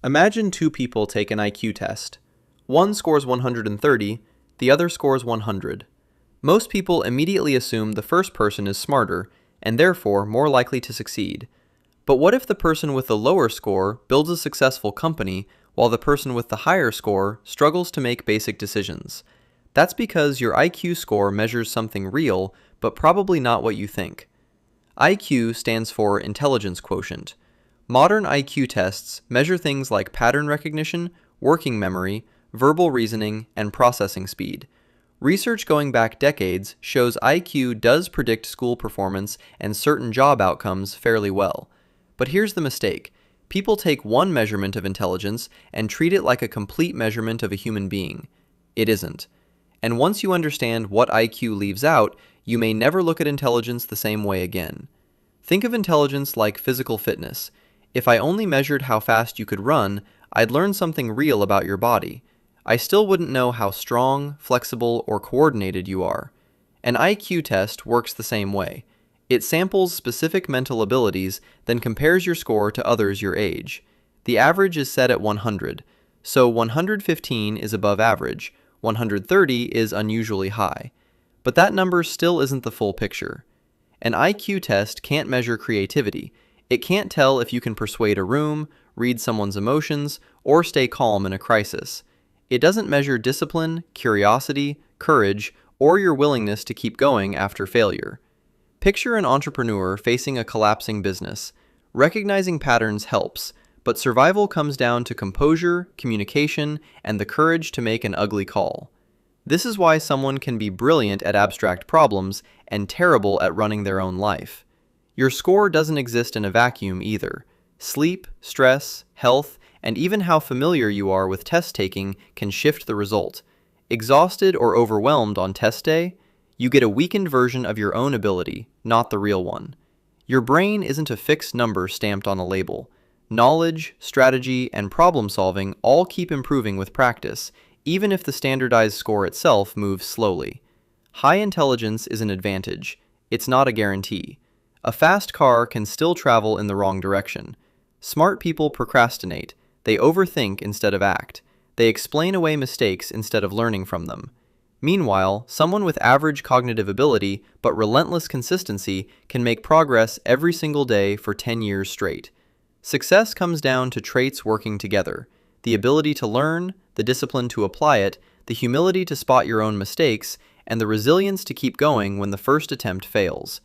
Imagine two people take an IQ test. One scores 130, the other scores 100. Most people immediately assume the first person is smarter, and therefore more likely to succeed. But what if the person with the lower score builds a successful company, while the person with the higher score struggles to make basic decisions? That's because your IQ score measures something real, but probably not what you think. IQ stands for Intelligence Quotient. Modern IQ tests measure things like pattern recognition, working memory, verbal reasoning, and processing speed. Research going back decades shows IQ does predict school performance and certain job outcomes fairly well. But here's the mistake. People take one measurement of intelligence and treat it like a complete measurement of a human being. It isn't. And once you understand what IQ leaves out, you may never look at intelligence the same way again. Think of intelligence like physical fitness. If I only measured how fast you could run, I'd learn something real about your body. I still wouldn't know how strong, flexible, or coordinated you are. An IQ test works the same way. It samples specific mental abilities, then compares your score to others your age. The average is set at 100, so 115 is above average, 130 is unusually high. But that number still isn't the full picture. An IQ test can't measure creativity. It can't tell if you can persuade a room, read someone's emotions, or stay calm in a crisis. It doesn't measure discipline, curiosity, courage, or your willingness to keep going after failure. Picture an entrepreneur facing a collapsing business. Recognizing patterns helps, but survival comes down to composure, communication, and the courage to make an ugly call. This is why someone can be brilliant at abstract problems and terrible at running their own life. Your score doesn't exist in a vacuum either. Sleep, stress, health, and even how familiar you are with test taking can shift the result. Exhausted or overwhelmed on test day, you get a weakened version of your own ability, not the real one. Your brain isn't a fixed number stamped on a label. Knowledge, strategy, and problem solving all keep improving with practice, even if the standardized score itself moves slowly. High intelligence is an advantage. It's not a guarantee. A fast car can still travel in the wrong direction. Smart people procrastinate. They overthink instead of act. They explain away mistakes instead of learning from them. Meanwhile, someone with average cognitive ability but relentless consistency can make progress every single day for 10 years straight. Success comes down to traits working together: the ability to learn, the discipline to apply it, the humility to spot your own mistakes, and the resilience to keep going when the first attempt fails.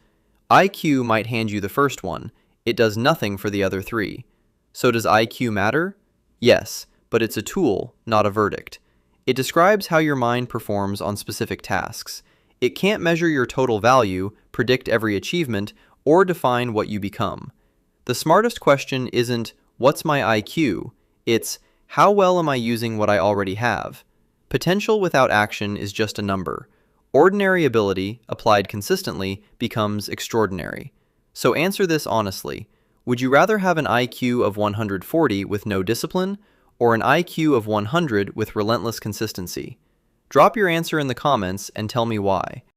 IQ might hand you the first one. It does nothing for the other three. So does IQ matter? Yes, but it's a tool, not a verdict. It describes how your mind performs on specific tasks. It can't measure your total value, predict every achievement, or define what you become. The smartest question isn't, "What's my IQ?" It's, "How well am I using what I already have?" Potential without action is just a number. Ordinary ability, applied consistently, becomes extraordinary. So answer this honestly. Would you rather have an IQ of 140 with no discipline, or an IQ of 100 with relentless consistency? Drop your answer in the comments and tell me why.